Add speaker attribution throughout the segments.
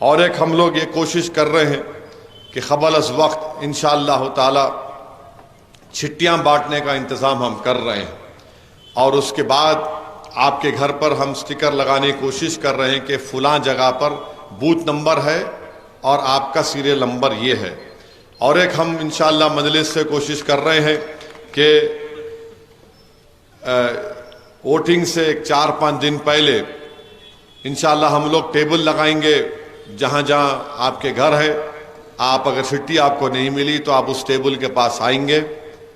Speaker 1: اور ایک ہم لوگ یہ کوشش کر رہے ہیں کہ قبل از وقت انشاءاللہ تعالی چھٹیاں بانٹنے کا انتظام ہم کر رہے ہیں، اور اس کے بعد آپ کے گھر پر ہم سٹیکر لگانے کی کوشش کر رہے ہیں کہ فلاں جگہ پر بوتھ نمبر ہے اور آپ کا سیریل نمبر یہ ہے۔ اور ایک ہم انشاءاللہ مجلس سے کوشش کر رہے ہیں کہ ووٹنگ سے 4-5 دن پہلے انشاءاللہ ہم لوگ ٹیبل لگائیں گے جہاں جہاں آپ کے گھر ہے۔ آپ اگر چھٹی آپ کو نہیں ملی تو آپ اس ٹیبل کے پاس آئیں گے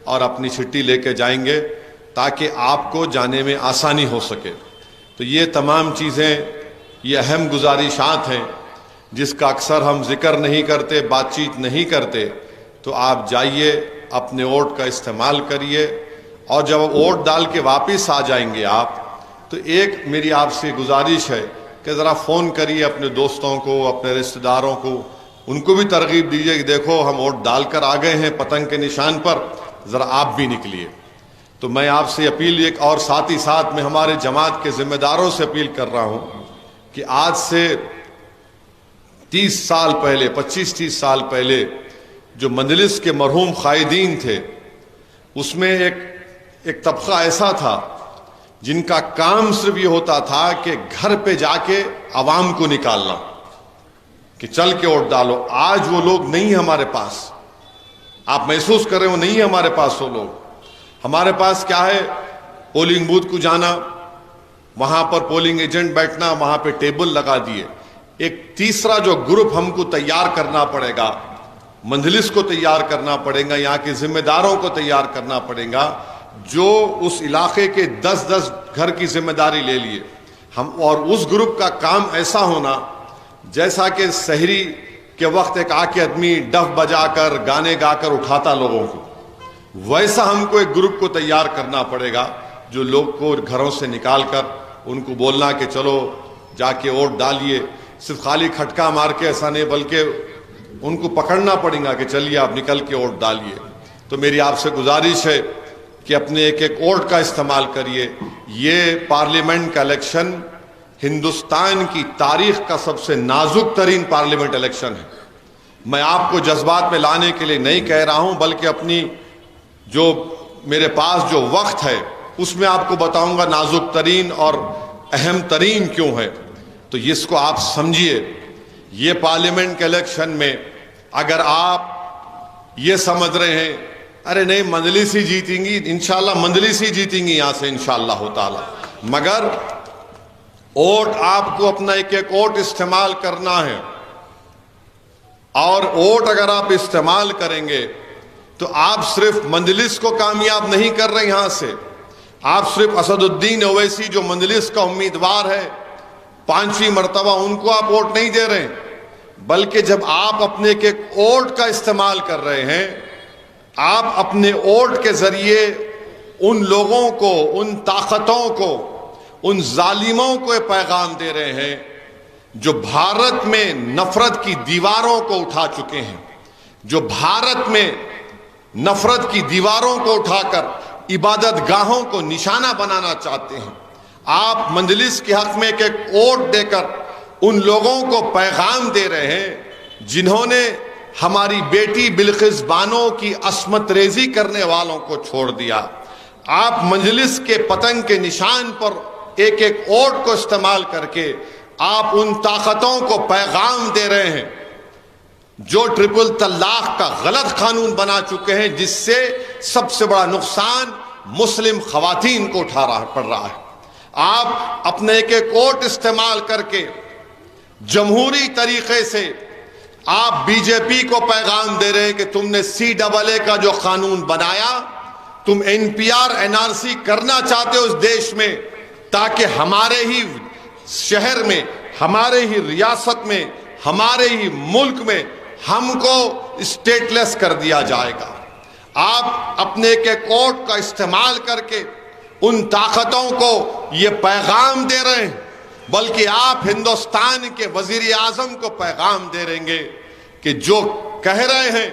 Speaker 1: اور اپنی چھٹی لے کے جائیں گے تاکہ آپ کو جانے میں آسانی ہو سکے۔ تو یہ تمام چیزیں، یہ اہم گزارشات ہیں جس کا اکثر ہم ذکر نہیں کرتے، بات چیت نہیں کرتے۔ تو آپ جائیے، اپنے ووٹ کا استعمال کریے، اور جب ووٹ ڈال کے واپس آ جائیں گے آپ، تو ایک میری آپ سے گزارش ہے کہ ذرا فون کریے اپنے دوستوں کو، اپنے رشتہ داروں کو، ان کو بھی ترغیب دیجیے کہ دیکھو ہم ووٹ ڈال کر آ گئے ہیں پتنگ کے نشان پر، ذرا آپ بھی نکلیے۔ تو میں آپ سے اپیل، ایک اور ساتھ ہی ساتھ میں ہمارے جماعت کے ذمہ داروں سے اپیل کر رہا ہوں کہ آج سے 30 سال پہلے، 25-30 سال پہلے جو مجلس کے مرحوم قائدین تھے، اس میں ایک طبقہ ایسا تھا جن کا کام صرف یہ ہوتا تھا کہ گھر پہ جا کے عوام کو نکالنا کہ چل کے ووٹ ڈالو۔ آج وہ لوگ نہیں ہیں ہمارے پاس، آپ محسوس کر رہے ہو، نہیں ہے ہمارے پاس وہ لوگ۔ ہمارے پاس کیا ہے؟ پولنگ بوتھ کو جانا، وہاں پر پولنگ ایجنٹ بیٹھنا، وہاں پہ ٹیبل لگا دیے۔ ایک تیسرا جو گروپ ہم کو تیار کرنا پڑے گا، مجلس کو تیار کرنا پڑے گا، یہاں کے ذمہ داروں کو تیار کرنا پڑے گا، جو اس علاقے کے 10-10 گھر کی ذمہ داری لے لیے ہم، اور اس گروپ کا کام ایسا ہونا جیسا کہ سحری کے وقت ایک آ کے آدمی ڈف بجا کر گانے گا کر اٹھاتا لوگوں کو، ویسا ہم کو ایک گروپ کو تیار کرنا پڑے گا جو لوگ کو گھروں سے نکال کر ان کو بولنا کہ چلو جا کے ووٹ ڈالیے۔ صرف خالی کھٹکا مار کے ایسا نہیں، بلکہ ان کو پکڑنا پڑے گا کہ چلیے آپ نکل کے ووٹ ڈالیے۔ تو میری آپ سے گزارش ہے کہ اپنے ایک ووٹ کا استعمال کریے۔ یہ پارلیمنٹ کا الیکشن ہندوستان کی تاریخ کا سب سے نازک ترین پارلیمنٹ الیکشن ہے۔ میں آپ کو جذبات میں لانے کے لیے نہیں کہہ رہا ہوں، بلکہ اپنی جو میرے پاس جو وقت ہے اس میں آپ کو بتاؤں گا نازک ترین اور اہم ترین کیوں ہے۔ تو اس کو آپ سمجھیے، یہ پارلیمنٹ کے الیکشن میں اگر آپ یہ سمجھ رہے ہیں ارے نہیں مجلس ہی جیتیں گی، انشاءاللہ مجلس ہی جیتیں گی یہاں سے انشاءاللہ تعالی، مگر ووٹ آپ کو اپنا ایک ووٹ استعمال کرنا ہے، اور ووٹ اگر آپ استعمال کریں گے تو آپ صرف مجلس کو کامیاب نہیں کر رہے یہاں سے، آپ صرف اسد الدین اویسی جو مجلس کا امیدوار ہے 5ویں مرتبہ، ان کو آپ ووٹ نہیں دے رہے، بلکہ جب آپ اپنے ایک ووٹ کا استعمال کر رہے ہیں، آپ اپنے ووٹ کے ذریعے ان لوگوں کو، ان طاقتوں کو، ان ظالموں کو یہ پیغام دے رہے ہیں جو بھارت میں نفرت کی دیواروں کو اٹھا چکے ہیں، جو بھارت میں نفرت کی دیواروں کو اٹھا کر عبادت گاہوں کو نشانہ بنانا چاہتے ہیں۔ آپ مجلس کے حق میں ایک ووٹ دے کر ان لوگوں کو پیغام دے رہے ہیں جنہوں نے ہماری بیٹی بلقیس بانو کی عصمت ریزی کرنے والوں کو چھوڑ دیا۔ آپ مجلس کے پتنگ کے نشان پر ایک ووٹ کو استعمال کر کے آپ ان طاقتوں کو پیغام دے رہے ہیں جو ٹرپل طلاق کا غلط قانون بنا چکے ہیں، جس سے سب سے بڑا نقصان مسلم خواتین کو پڑ رہا ہے۔ آپ اپنے ایک ووٹ استعمال کر کے جمہوری طریقے سے آپ بی جے پی کو پیغام دے رہے ہیں کہ تم نے CAA کا جو قانون بنایا، تم NPR NRC کرنا چاہتے ہو اس دیش میں، تاکہ ہمارے ہی شہر میں، ہمارے ہی ریاست میں، ہمارے ہی ملک میں ہم کو اسٹیٹ لیس کر دیا جائے گا۔ آپ اپنے ایک ووٹ کا استعمال کر کے ان طاقتوں کو یہ پیغام دے رہے ہیں، بلکہ آپ ہندوستان کے وزیر اعظم کو پیغام دے رہیں گے کہ جو کہہ رہے ہیں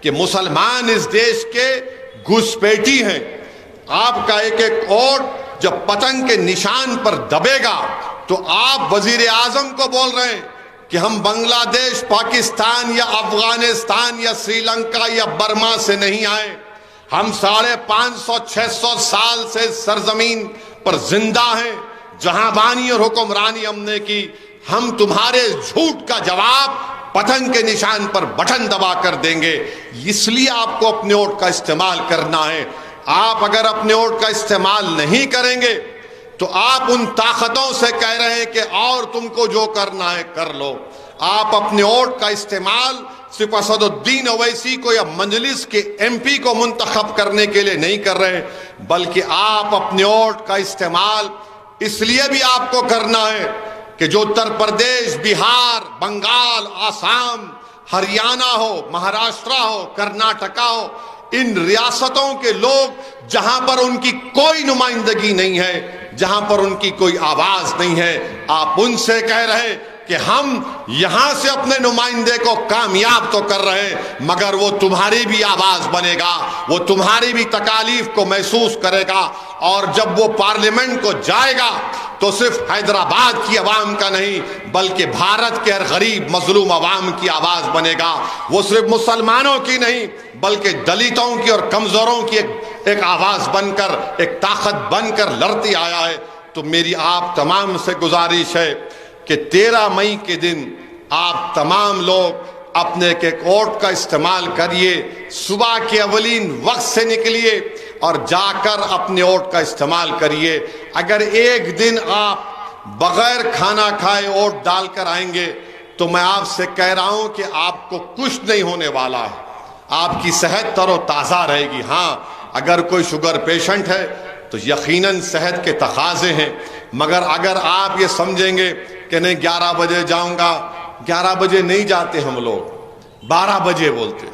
Speaker 1: کہ مسلمان اس دیش کے گھسپیٹی ہیں، آپ کا ایک ووٹ جب پتنگ کے نشان پر دبے گا تو آپ وزیر اعظم کو بول رہے ہیں کہ ہم بنگلہ دیش، پاکستان یا افغانستان یا سری لنکا یا برما سے نہیں آئے. ہم 550-600 سال سے سرزمین پر زندہ ہیں جہاں بانی اور حکمرانی ہم نے کی. ہم تمہارے جھوٹ کا جواب پتنگ کے نشان پر بٹن دبا کر دیں گے. اس لیے آپ کو اپنے ووٹ کا استعمال کرنا ہے. آپ اگر اپنے ووٹ کا استعمال نہیں کریں گے تو آپ ان طاقتوں سے کہہ رہے ہیں کہ اور تم کو جو کرنا ہے کر لو. آپ اپنے ووٹ کا استعمال صرف اسد الدین اویسی کو یا مجلس کے ایم پی کو منتخب کرنے کے لیے نہیں کر رہے، بلکہ آپ اپنے ووٹ کا استعمال اس لیے بھی آپ کو کرنا ہے کہ جو اتر پردیش، بہار، بنگال، آسام، ہریانہ ہو، مہاراشٹرا ہو، کرناٹکا ہو، ان ریاستوں کے لوگ جہاں پر ان کی کوئی نمائندگی نہیں ہے، جہاں پر ان کی کوئی آواز نہیں ہے، آپ ان سے کہہ رہے کہ ہم یہاں سے اپنے نمائندے کو کامیاب تو کر رہے ہیں مگر وہ تمہاری بھی آواز بنے گا، وہ تمہاری بھی تکالیف کو محسوس کرے گا، اور جب وہ پارلیمنٹ کو جائے گا تو صرف حیدرآباد کی عوام کا نہیں بلکہ بھارت کے ہر غریب مظلوم عوام کی آواز بنے گا. وہ صرف مسلمانوں کی نہیں بلکہ دلتوں کی اور کمزوروں کی ایک آواز بن کر، ایک طاقت بن کر لڑتی آیا ہے. تو میری آپ تمام سے گزارش ہے کہ 13 مئی کے دن آپ تمام لوگ اپنے ایک ووٹ کا استعمال کریے. صبح کے اولین وقت سے نکلیے اور جا کر اپنے ووٹ کا استعمال کریے. اگر ایک دن آپ بغیر کھانا کھائے ووٹ ڈال کر آئیں گے تو میں آپ سے کہہ رہا ہوں کہ آپ کو کچھ نہیں ہونے والا ہے، آپ کی صحت تر و تازہ رہے گی. ہاں اگر کوئی شوگر پیشنٹ ہے تو یقیناً صحت کے تقاضے ہیں، مگر اگر آپ یہ سمجھیں گے کہ نہیں 11 بجے جاؤں گا، 11 بجے نہیں جاتے ہم لوگ، 12 بجے بولتے،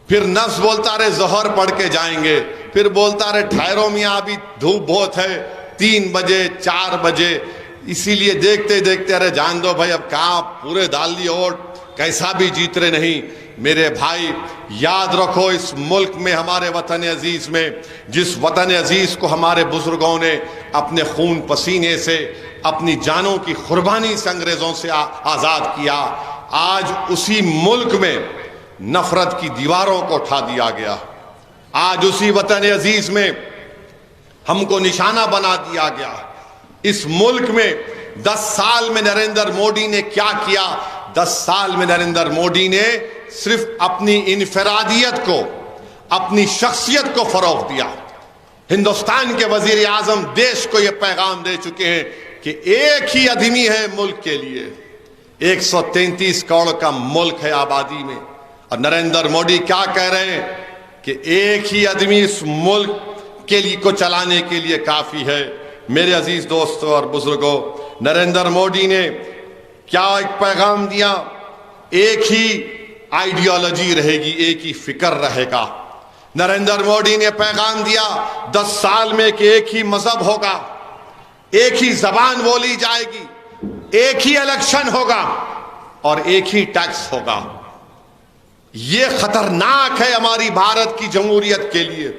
Speaker 1: پھر نفس بولتا رہے ظہر پڑھ کے جائیں گے، پھر بولتا رہے ٹھہرو میاں ابھی دھوپ بہت ہے، 3 بجے 4 بجے. اسی لیے دیکھتے دیکھتے ارے جان دو بھائی اب کہاں پورے ڈال دیے ووٹ، کیسا بھی جیت رہے نہیں. میرے بھائی یاد رکھو اس ملک میں، ہمارے وطن عزیز میں، جس وطن عزیز کو ہمارے بزرگوں نے اپنے خون پسینے سے، اپنی جانوں کی قربانی سے انگریزوں سے آزاد کیا، آج اسی ملک میں نفرت کی دیواروں کو اٹھا دیا گیا. آج اسی وطن عزیز میں ہم کو نشانہ بنا دیا گیا. اس ملک میں 10 سال میں نریندر مودی نے کیا کیا؟ 10 سال میں نریندر مودی نے صرف اپنی انفرادیت کو، اپنی شخصیت کو فروغ دیا. ہندوستان کے وزیر اعظم دیش کو یہ پیغام دے چکے ہیں کہ ایک ہی آدمی ہے ملک کے لیے. 133 کروڑ کا ملک ہے آبادی میں، اور نریندر مودی کیا کہہ رہے ہیں کہ ایک ہی آدمی اس ملک کے لیے کو چلانے کے لیے کافی ہے. میرے عزیز دوستوں اور بزرگوں، نریندر مودی نے کیا ایک پیغام دیا؟ ایک ہی آئیڈیالوجی رہے گی، ایک ہی فکر رہے گا. نریندر مودی نے پیغام دیا 10 سال میں کہ ایک ہی مذہب ہوگا، ایک ہی زبان بولی جائے گی، ایک ہی الیکشن ہوگا اور ایک ہی ٹیکس ہوگا. یہ خطرناک ہے ہماری بھارت کی جمہوریت کے لیے.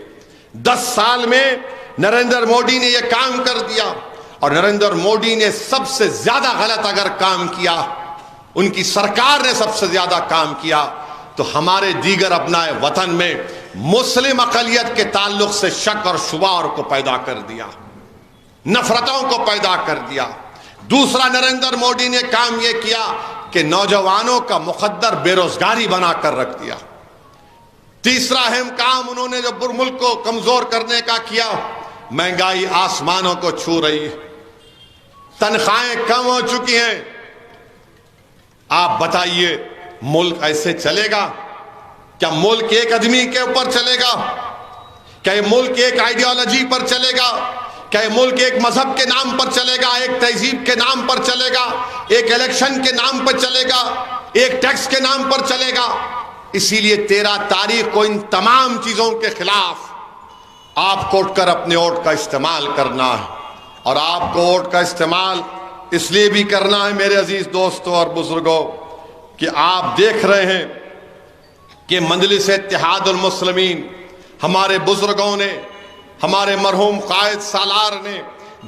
Speaker 1: 10 سال میں نریندر مودی نے یہ کام کر دیا. اور نریندر مودی نے سب سے زیادہ غلط اگر کام کیا، ان کی سرکار نے سب سے زیادہ کام کیا تو ہمارے دیگر ابنائے وطن میں مسلم اقلیت کے تعلق سے شک اور شبہ کو پیدا کر دیا، نفرتوں کو پیدا کر دیا. دوسرا نریندر مودی نے کام یہ کیا کہ نوجوانوں کا مقدر بے روزگاری بنا کر رکھ دیا. تیسرا اہم کام انہوں نے جو ملک کو کمزور کرنے کا کیا، مہنگائی آسمانوں کو چھو رہی ہے، تنخواہیں کم ہو چکی ہیں. آپ بتائیے ملک ایسے چلے گا؟ کیا ملک ایک آدمی کے اوپر چلے گا؟ کیا یہ ملک ایک آئیڈیالوجی پر چلے گا؟ کیا یہ ملک ایک مذہب کے نام پر چلے گا، ایک تہذیب کے نام پر چلے گا، ایک الیکشن کے نام پر چلے گا، ایک ٹیکس کے نام پر چلے گا؟ اسی لیے 13 تاریخ کو ان تمام چیزوں کے خلاف آپ کو اٹھ کر اپنے ووٹ کا استعمال کرنا ہے. اور آپ کو ووٹ کا استعمال اس لیے بھی کرنا ہے میرے عزیز دوستوں اور بزرگوں کہ آپ دیکھ رہے ہیں کہ مجلس اتحاد المسلمین، ہمارے بزرگوں نے، ہمارے مرحوم قائد سالار نے،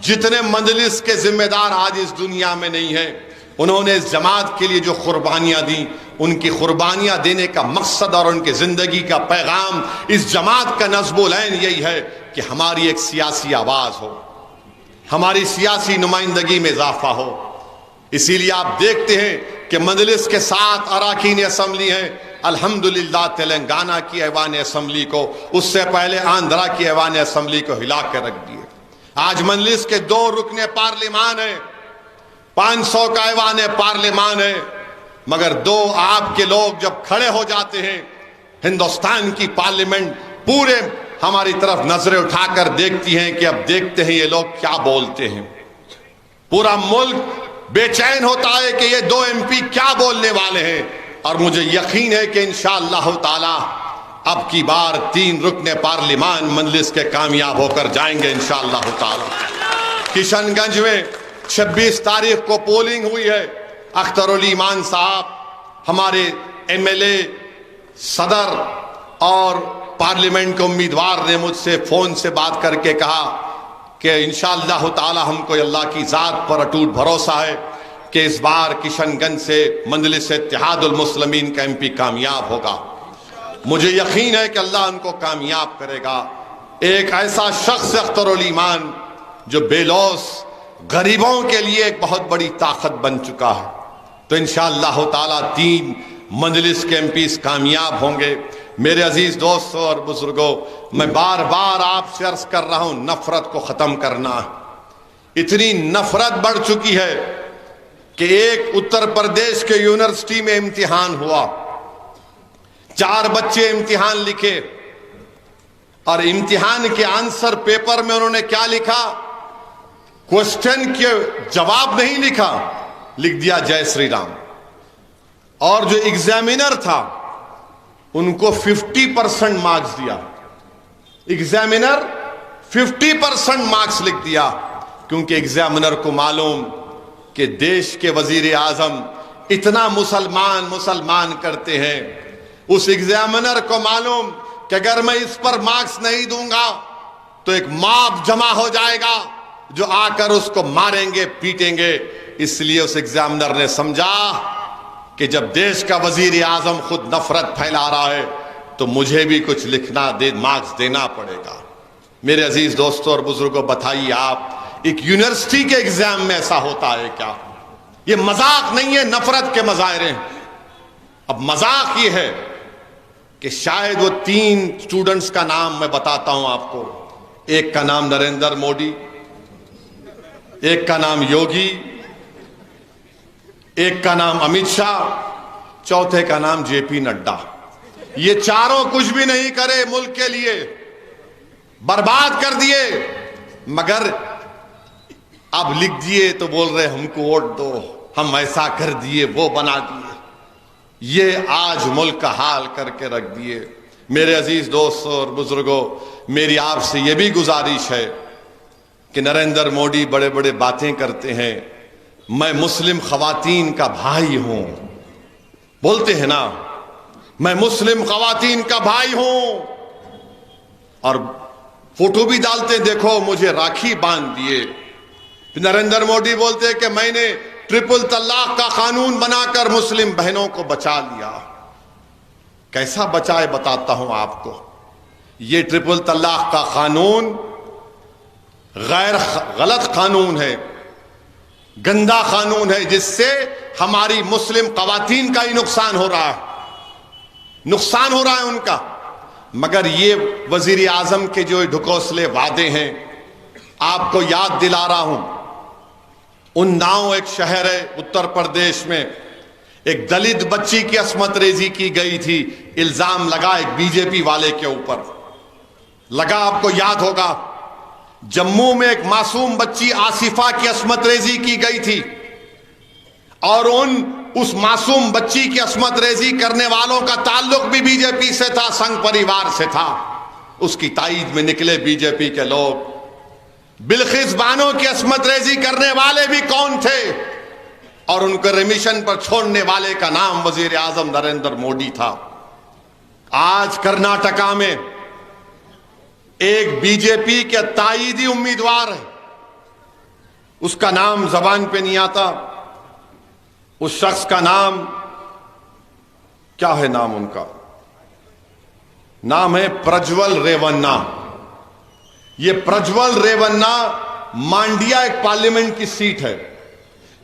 Speaker 1: جتنے مجلس کے ذمہ دار آج اس دنیا میں نہیں ہیں، انہوں نے اس جماعت کے لیے جو قربانیاں دیں، ان کی قربانیاں دینے کا مقصد اور ان کی زندگی کا پیغام اس جماعت کا نصب العین یہی ہے کہ ہماری ایک سیاسی آواز ہو، ہماری سیاسی نمائندگی میں اضافہ ہو۔ اسی لیے آپ دیکھتے ہیں کہ مجلس کے 7 اراکین اسمبلی ہیں، الحمدللہ تلنگانہ کی ایوان اسمبلی کو، اس سے پہلے آندھرا کی ایوان اسمبلی کو ہلا کے رکھ دیے۔ آج مجلس کے 2 رکن پارلیمان ہیں، 500 کا ایوان پارلیمان ہے، مگر 2 آپ کے لوگ جب کھڑے ہو جاتے ہیں، ہندوستان کی پارلیمنٹ پورے ہماری طرف نظریں اٹھا کر دیکھتی ہیں کہ اب دیکھتے ہیں یہ لوگ کیا بولتے ہیں۔ پورا ملک بے چین ہوتا ہے کہ یہ 2 MP کیا بولنے والے ہیں، اور مجھے یقین ہے کہ انشاءاللہ تعالی اب کی بار 3 رکن پارلیمان مجلس کے کامیاب ہو کر جائیں گے انشاءاللہ تعالی۔ کشن گنج میں 26 تاریخ کو پولنگ ہوئی ہے۔ اختر علی ایمان صاحب ہمارے MLA صدر اور پارلیمنٹ کے امیدوار نے مجھ سے فون سے بات کر کے کہا کہ انشاءاللہ تعالی ہم کو اللہ کی ذات پر اٹوٹ بھروسہ ہے کہ اس بار کشن گنج سے مجلس اتحاد المسلمین کا MP کامیاب ہوگا۔ مجھے یقین ہے کہ اللہ ان کو کامیاب کرے گا۔ ایک ایسا شخص اختر علی ایمان جو بے لوث غریبوں کے لیے ایک بہت بڑی طاقت بن چکا ہے، تو انشاءاللہ تعالی 3 مجلس کے MPs کامیاب ہوں گے۔ میرے عزیز دوستوں اور بزرگوں، میں بار بار آپ سے عرض کر رہا ہوں، نفرت کو ختم کرنا ہے۔ اتنی نفرت بڑھ چکی ہے کہ ایک اتر پردیش کے یونیورسٹی میں امتحان ہوا، 4 بچے امتحان لکھے، اور امتحان کے آنسر پیپر میں انہوں نے کیا لکھا؟ کوسچن کے جواب نہیں لکھا، لکھ دیا جے سری رام۔ اور جو ایگزامینر تھا ان کو 50% مارکس دیا، ایگزامینر 50% مارکس لکھ دیا، کیونکہ ایگزامینر کو معلوم کہ دیش کے وزیر اعظم اتنا مسلمان کرتے ہیں۔ اس ایگزامینر کو معلوم کہ اگر میں اس پر مارکس نہیں دوں گا تو ایک ماب جمع ہو جائے گا جو آ کر اس کو ماریں گے، پیٹیں گے۔ اس لیے اس ایگزامینر نے سمجھا کہ جب دیش کا وزیر اعظم خود نفرت پھیلا رہا ہے تو مجھے بھی کچھ لکھنا مارکس دینا پڑے گا۔ میرے عزیز دوستوں اور بزرگوں، بتائیے آپ ایک یونیورسٹی کے ایگزام میں ایسا ہوتا ہے کیا؟ یہ مذاق نہیں ہے، نفرت کے مظاہرے ہیں۔ اب مذاق یہ ہے کہ شاید وہ 3 اسٹوڈنٹس کا نام میں بتاتا ہوں آپ کو، ایک کا نام نریندر مودی، ایک کا نام یوگی، ایک کا نام امت شاہ، چوتھے کا نام JP نڈا۔ یہ چاروں کچھ بھی نہیں کرے ملک کے لیے، برباد کر دیے، مگر اب لکھ دیے تو بول رہے ہم کو ووٹ دو، ہم ایسا کر دیے، وہ بنا دیے۔ یہ آج ملک کا حال کر کے رکھ دیے۔ میرے عزیز دوستوں اور بزرگوں، میری آپ سے یہ بھی گزارش ہے کہ نریندر مودی بڑے بڑے باتیں کرتے ہیں، میں مسلم خواتین کا بھائی ہوں، بولتے ہیں نا، میں مسلم خواتین کا بھائی ہوں، اور فوٹو بھی ڈالتے، دیکھو مجھے راکھی باندھ دیے۔ نریندر مودی بولتے کہ میں نے 3 طلاق کا قانون بنا کر مسلم بہنوں کو بچا لیا۔ کیسا بچائے بتاتا ہوں آپ کو۔ یہ 3 طلاق کا قانون غلط قانون ہے، گندا قانون ہے، جس سے ہماری مسلم خواتین کا ہی نقصان ہو رہا ہے، نقصان ہو رہا ہے ان کا۔ مگر یہ وزیر اعظم کے جو ڈھکوسلے وعدے ہیں، آپ کو یاد دلا رہا ہوں، اناؤ ایک شہر ہے اتر پردیش میں، ایک دلت بچی کی عصمت ریزی کی گئی تھی، الزام لگا ایک BJP والے کے اوپر لگا، آپ کو یاد ہوگا۔ جموں میں ایک معصوم بچی آصفہ کی عصمت ریزی کی گئی تھی، اور اس معصوم بچی کی عصمت ریزی کرنے والوں کا تعلق بھی BJP سے تھا، سنگھ پریوار سے تھا۔ اس کی تائید میں نکلے BJP کے لوگ۔ بلقیس بانو کی عصمت ریزی کرنے والے بھی کون تھے، اور ان کو ریمیشن پر چھوڑنے والے کا نام وزیر اعظم نریندر مودی تھا۔ آج کرناٹکا میں ایک BJP کے تائیدی امیدوار ہے، اس کا نام زبان پہ نہیں آتا، اس شخص کا نام کیا ہے؟ نام ان کا نام ہے پرجول ریونا. یہ پرجول ریونا مانڈیا ایک پارلیمنٹ کی سیٹ ہے.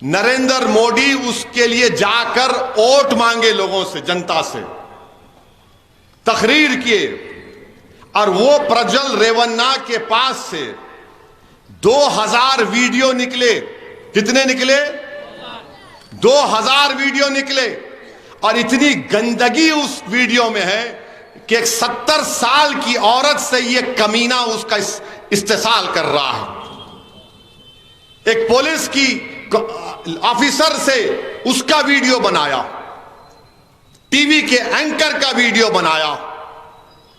Speaker 1: نریندر مودی اس کے لیے جا کر ووٹ مانگے لوگوں سے، جنتا سے تقریر کیے، اور وہ پرجول ریونا کے پاس سے 2000 ویڈیو نکلے. کتنے نکلے؟ 2000 ویڈیو نکلے. اور اتنی گندگی اس ویڈیو میں ہے کہ ایک 70 سال کی عورت سے یہ کمینہ اس کا استحصال کر رہا ہے. ایک پولیس کی آفیسر سے اس کا ویڈیو بنایا، ٹی وی کے اینکر کا ویڈیو بنایا،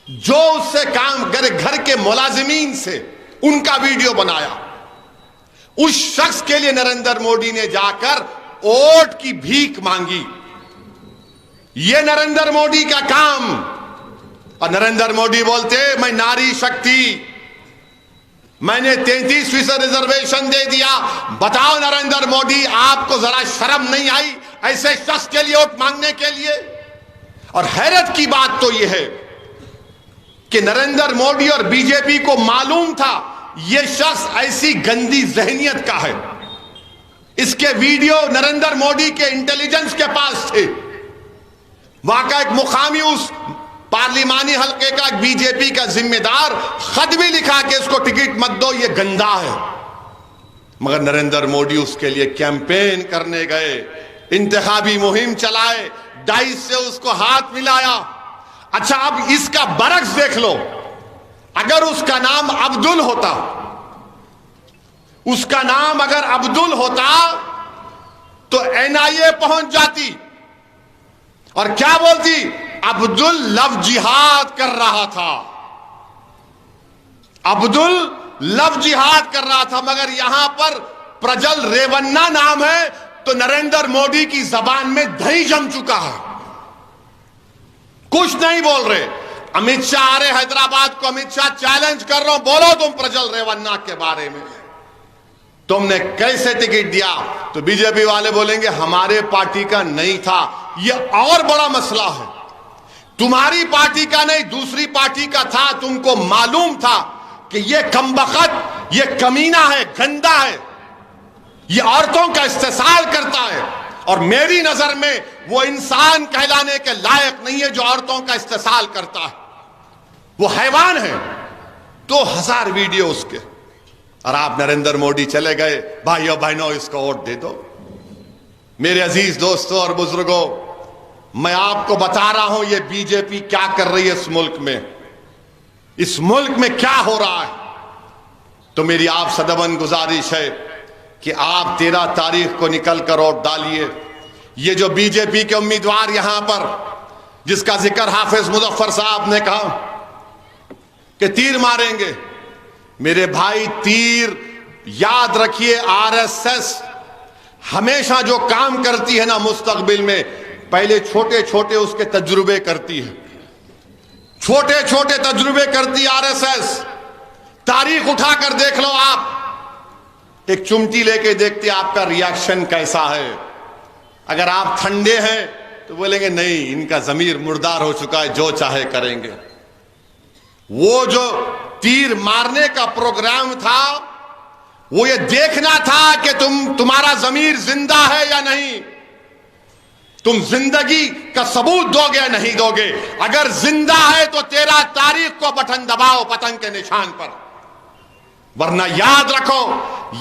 Speaker 1: جو اس سے کام کرے گھر کے ملازمین سے ان کا ویڈیو بنایا. اس شخص کے لیے نریندر مودی نے جا کر ووٹ کی بھیک مانگی. یہ نریندر مودی کا کام. اور نریندر مودی بولتے میں ناری شکتی، میں نے 33% ریزرویشن دے دیا. بتاؤ نریندر مودی، آپ کو ذرا شرم نہیں آئی ایسے شخص کے لیے ووٹ مانگنے کے لیے؟ اور حیرت کی بات تو یہ ہے کہ نریندر مودی اور بی جے پی کو معلوم تھا یہ شخص ایسی گندی ذہنیت کا ہے. اس کے ویڈیو نریندر مودی کے انٹیلیجنس کے پاس تھے. وہاں کا ایک مقامی اس پارلیمانی حلقے کا بی جے پی کا ذمہ دار خط بھی لکھا کہ اس کو ٹکٹ مت دو، یہ گندا ہے. مگر نریندر مودی اس کے لیے کیمپین کرنے گئے، انتخابی مہم چلائے، ڈائس سے اس کو ہاتھ ملایا. اچھا اب اس کا برعکس دیکھ لو. اگر اس کا نام عبدل ہوتا، اس کا نام اگر عبدل ہوتا تو این آئی اے پہنچ جاتی اور کیا بولتی؟ عبدل لو جہاد کر رہا تھا، عبدل لو جہاد کر رہا تھا. مگر یہاں پر پرجول ریونا نام ہے تو نریندر مودی کی زبان میں دہی جم چکا ہے، کچھ نہیں بول رہے. امت شاہ آ رہے حیدرآباد کو، امت شاہ چیلنج کر رہا ہوں، بولو تم پرجول ریونا کے بارے میں تم نے کیسے ٹکٹ دیا؟ تو بی جے پی والے بولیں گے ہمارے پارٹی کا نہیں تھا. یہ اور بڑا مسئلہ ہے. تمہاری پارٹی کا نہیں، دوسری پارٹی کا تھا. تم کو معلوم تھا کہ یہ کمبخت، یہ کمینہ ہے، گندا ہے، یہ عورتوں کا استحصال کرتا ہے. اور میری نظر میں وہ انسان کہلانے کے لائق نہیں ہے جو عورتوں کا استحصال کرتا ہے. وہ حیوان ہے. 2000 ویڈیو اس کے. اور آپ نریندر مودی چلے گئے، بھائیو بہنوں اس کو ووٹ دے دو. میرے عزیز دوستوں اور بزرگوں، میں آپ کو بتا رہا ہوں یہ بی جے پی کیا کر رہی ہے اس ملک میں، اس ملک میں کیا ہو رہا ہے. تو میری آپ سے دبن گزارش ہے کہ آپ 13 تاریخ کو نکل کر ووٹ ڈالیے. یہ جو بی جے پی کے امیدوار یہاں پر جس کا ذکر حافظ مظفر صاحب نے کہا کہ تیر ماریں گے، میرے بھائی تیر یاد رکھیے، آر ایس ایس ہمیشہ جو کام کرتی ہے نا مستقبل میں، پہلے چھوٹے چھوٹے اس کے تجربے کرتی ہے، چھوٹے چھوٹے تجربے کرتی آر ایس ایس. تاریخ اٹھا کر دیکھ لو آپ، ایک چمٹی لے کے دیکھتے آپ کا ریاکشن کیسا ہے. اگر آپ ٹھنڈے ہیں تو بولیں گے نہیں ان کا ضمیر مردار ہو چکا ہے، جو چاہے کریں گے. وہ جو تیر مارنے کا پروگرام تھا وہ یہ دیکھنا تھا کہ تمہارا ضمیر زندہ ہے یا نہیں، تم زندگی کا ثبوت دو گے یا نہیں دو گے. اگر زندہ ہے تو 13 تاریخ کو بٹن دباؤ پتنگ کے نشان پر، ورنہ یاد رکھو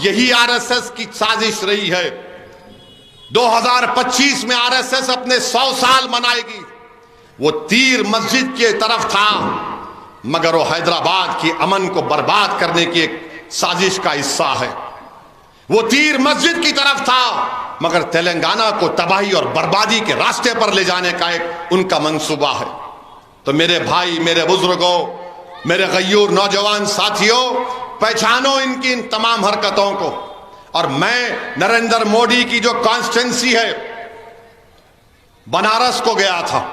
Speaker 1: یہی آر ایس ایس کی سازش رہی ہے. 2025 میں آر ایس ایس اپنے 100 سال منائے گی. وہ تیر مسجد کی طرف تھا مگر وہ حیدرآباد کی امن کو برباد کرنے کی ایک سازش کا حصہ ہے. وہ تیر مسجد کی طرف تھا مگر تلنگانہ کو تباہی اور بربادی کے راستے پر لے جانے کا ایک ان کا منصوبہ ہے. تو میرے بھائی، میرے بزرگوں، میرے غیور نوجوان ساتھیوں، پہچانو ان کی ان تمام حرکتوں کو. اور میں نریندر مودی کی جو کانسٹیٹنسی ہے بنارس کو گیا تھا،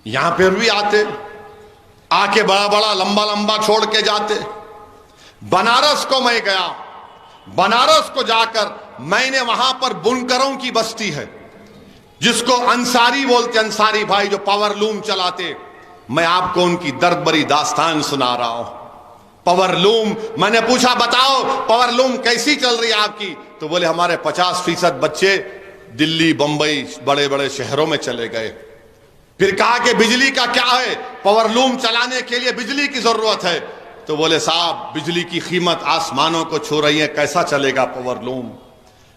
Speaker 1: یہاں پہ بھی آتے، آ کے بڑا بڑا لمبا لمبا چھوڑ کے جاتے. بنارس کو میں گیا، بنارس کو جا کر میں نے وہاں پر بنکروں کی بستی ہے جس کو انصاری بولتے، انصاری بھائی جو پاور لوم چلاتے، میں آپ کو ان کی درد بری داستان سنا رہا ہوں۔ پاور لوم، میں نے پوچھا بتاؤ پاور لوم کیسی چل رہی ہے آپ کی؟ تو بولے ہمارے 50% بچے دلی بمبئی بڑے بڑے شہروں میں چلے گئے۔ پھر کہا کہ بجلی کا کیا ہے؟ پاور لوم چلانے کے لیے بجلی کی ضرورت ہے۔ تو بولے صاحب بجلی کی قیمت آسمانوں کو چھو رہی ہے، کیسا چلے گا پاور لوم؟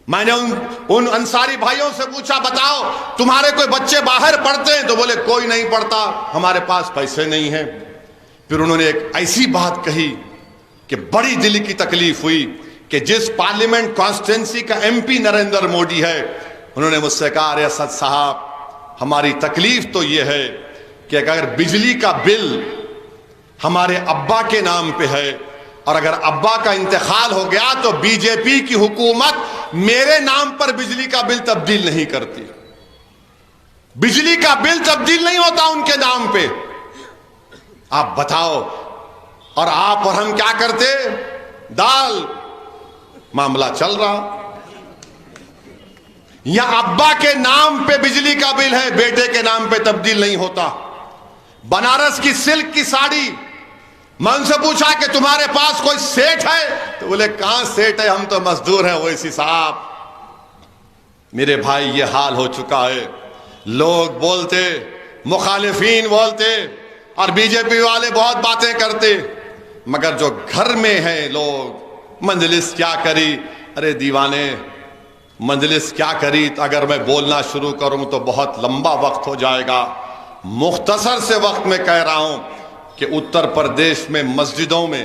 Speaker 1: میں نے ان انصاری بھائیوں سے پوچھا بتاؤ تمہارے کوئی بچے باہر پڑھتے ہیں؟ تو بولے کوئی نہیں پڑھتا، ہمارے پاس پیسے نہیں ہیں۔ پھر انہوں نے ایک ایسی بات کہی کہ بڑی دل کی تکلیف ہوئی کہ جس پارلیمنٹ کانسٹیٹنسی کا ایم پی نریندر مودی ہے، انہوں نے مجھ سے کہا ارے اسد صاحب ہماری تکلیف تو یہ ہے کہ اگر بجلی کا بل ہمارے ابا کے نام پہ ہے اور اگر ابا کا انتقال ہو گیا تو بی جے پی کی حکومت میرے نام پر بجلی کا بل تبدیل نہیں کرتی، بجلی کا بل تبدیل نہیں ہوتا ان کے نام پہ۔ آپ بتاؤ، اور آپ اور ہم کیا کرتے؟ دال معاملہ چل رہا، یا ابا کے نام پہ بجلی کا بل ہے، بیٹے کے نام پہ تبدیل نہیں ہوتا۔ بنارس کی سلک کی ساڑی، میں ان سے پوچھا کہ تمہارے پاس کوئی سیٹ ہے؟ تو بولے کہاں سیٹ ہے، ہم تو مزدور ہیں ویسی صاحب۔ میرے بھائی یہ حال ہو چکا ہے، لوگ بولتے، مخالفین بولتے اور بی جے پی والے بہت باتیں کرتے، مگر جو گھر میں ہیں لوگ، مجلس کیا کری؟ ارے دیوانے مجلس کیا کری؟ اگر میں بولنا شروع کروں تو بہت لمبا وقت ہو جائے گا۔ مختصر سے وقت میں کہہ رہا ہوں کہ اتر پردیش میں مسجدوں میں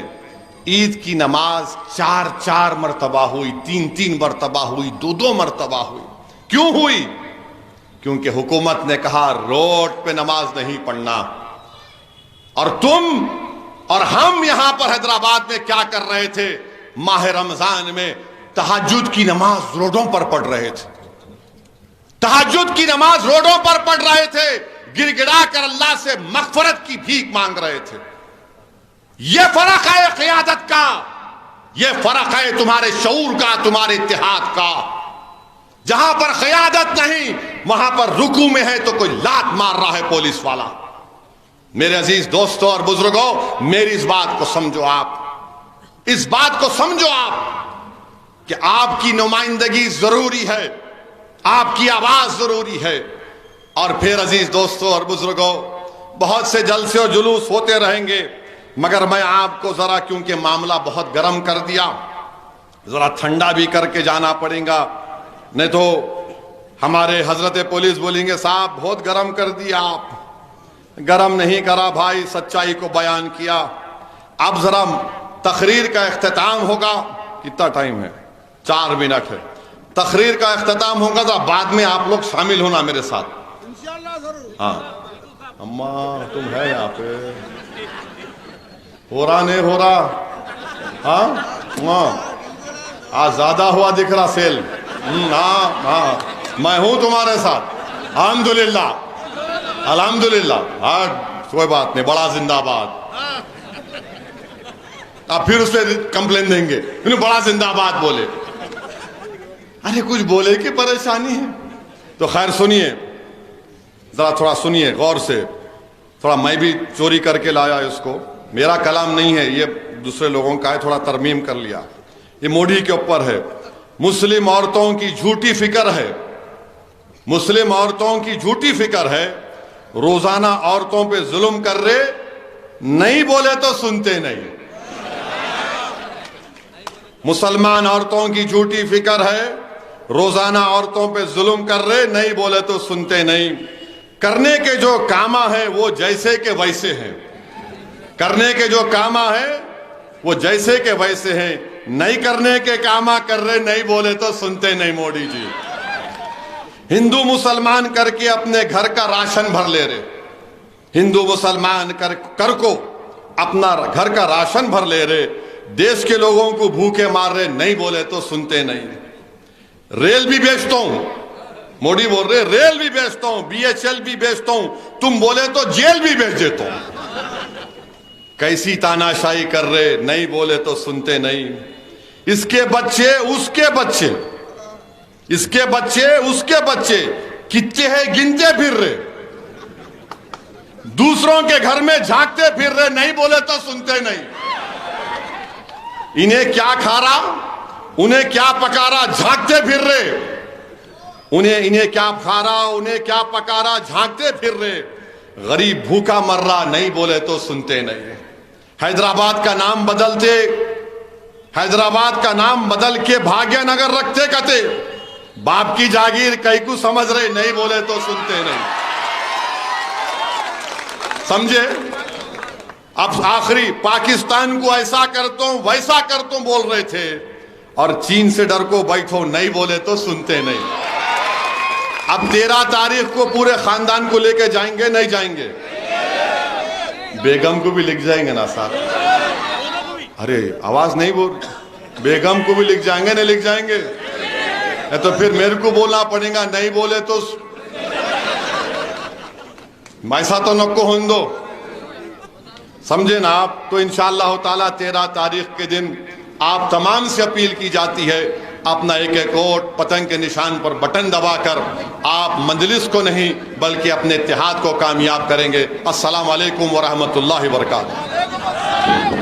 Speaker 1: عید کی نماز 4 مرتبہ ہوئی، 3 مرتبہ ہوئی، 2 مرتبہ ہوئی۔ کیوں ہوئی؟ کیونکہ حکومت نے کہا روڈ پہ نماز نہیں پڑھنا۔ اور تم اور ہم یہاں پر حیدرآباد میں کیا کر رہے تھے؟ ماہ رمضان میں تہجد کی نماز روڈوں پر پڑھ رہے تھے، تہجد کی نماز روڈوں پر پڑھ رہے تھے، گر گڑا کر اللہ سے مغفرت کی بھیک مانگ رہے تھے۔ یہ فرق ہے قیادت کا، یہ فرق ہے تمہارے شعور کا، تمہارے اتحاد کا۔ جہاں پر قیادت نہیں وہاں پر رکوع میں ہے تو کوئی لات مار رہا ہے پولیس والا۔ میرے عزیز دوستوں اور بزرگوں، میری اس بات کو سمجھو، آپ اس بات کو سمجھو آپ کہ آپ کی نمائندگی ضروری ہے، آپ کی آواز ضروری ہے۔ اور پھر عزیز دوستوں اور بزرگوں، بہت سے جلسے اور جلوس ہوتے رہیں گے، مگر میں آپ کو ذرا کیونکہ معاملہ بہت گرم کر دیا، ذرا ٹھنڈا بھی کر کے جانا پڑے گا، نہیں تو ہمارے حضرت پولیس بولیں گے صاحب بہت گرم کر دیا آپ۔ گرم نہیں کرا بھائی، سچائی کو بیان کیا۔ اب ذرا تقریر کا اختتام ہوگا، کتنا ٹائم ہے؟ 4 منٹ ہے۔ تقریر کا اختتام ہوگا، ذرا بعد میں آپ لوگ شامل ہونا میرے ساتھ۔ ہاں اماں تم ہے یہاں پہ؟ ہو رہا نہیں ہو رہا؟ ہاں آج زیادہ ہوا دکھ رہا سیل۔ ہاں میں ہوں تمہارے ساتھ، الحمدللہ الحمدللہ۔ ہاں کوئی بات نہیں، بڑا زندہ باد۔ آپ پھر اس پہ کمپلین دیں گے بڑا زندہ باد بولے۔ ارے کچھ بولے کہ پریشانی ہے تو خیر سنیے، ذرا تھوڑا سنیے غور سے، تھوڑا میں بھی چوری کر کے لایا اس کو، میرا کلام نہیں ہے یہ، دوسرے لوگوں کا ہے، تھوڑا ترمیم کر لیا۔ یہ مودی کے اوپر ہے۔ مسلم عورتوں کی جھوٹی فکر ہے، مسلم عورتوں کی جھوٹی فکر ہے، روزانہ عورتوں پہ ظلم کر رہے، نہیں بولے تو سنتے نہیں۔ مسلمان عورتوں کی جھوٹی فکر ہے، روزانہ عورتوں پہ ظلم کر رہے، نہیں بولے تو سنتے نہیں۔ کرنے کے جو کامہ ہیں وہ جیسے کہ ویسے ہیں، کرنے کے جو کامہ ہیں وہ جیسے کہ ویسے ہیں، نہیں کرنے کے کامہ کر رہے، نہیں بولے تو سنتے نہیں۔ مودی جی ہندو مسلمان کر کے اپنے گھر کا راشن بھر لے رہے، ہندو مسلمان کر کو اپنا گھر کا راشن بھر لے رہے، دیش کے لوگوں کو بھوکے مار رہے، نہیں بولے تو سنتے نہیں۔ ریل بھی بیچتا ہوں، مودی بول رہے ریل بھی بیچتا ہوں، BHL بھی بیچتا ہوں، تم بولے تو جیل بھی بیچ دیتا ہوں۔ کیسی تاناشائی کر رہے، نہیں بولے تو سنتے نہیں۔ اس کے بچے اس کے بچے اس کے بچے اس کے بچے کتنے ہیں گنتے پھر رہے، دوسروں کے گھر میں جھانکتے پھر رہے، نہیں بولے تو سنتے نہیں. انہیں کیا کھا رہا، انہیں کیا پکا رہا، جھانکتے پھر رہے. انہیں کیا کھا رہا، انہیں کیا پکا رہا، جھانکتے پھر رہے. غریب بھوکا مر رہا، نہیں بولے تو سنتے نہیں. حیدرآباد کا نام بدلتے، حیدرآباد کا نام بدل کے بھاگیہ نگر رکھتے کہتے باپ کی جاگیر کئی کو سمجھ رہے، نہیں بولے تو سنتے نہیں. سمجھے؟ اب آخری پاکستان کو ایسا کرتا ہوں ویسا کرتا ہوں بول رہے تھے، اور چین سے ڈر کو بیٹھو، نہیں بولے تو سنتے نہیں. اب 13 تاریخ کو پورے خاندان کو لے کے جائیں گے، نہیں جائیں گے؟ بیگم کو بھی لکھ جائیں گے نا ساتھ؟ ارے آواز نہیں بول، بیگم کو بھی لکھ جائیں گے، نہیں لکھ جائیں گے؟ تو پھر میرے کو بولنا پڑے گا، نہیں بولے تو ایسا تو نکو ہندو. سمجھے نا آپ؟ تو انشاءاللہ تعالیٰ 13 تاریخ کے دن آپ تمام سے اپیل کی جاتی ہے، اپنا ایک ایک ووٹ پتنگ کے نشان پر بٹن دبا کر آپ مجلس کو نہیں بلکہ اپنے اتحاد کو کامیاب کریں گے. السلام علیکم ورحمۃ اللہ وبرکاتہ.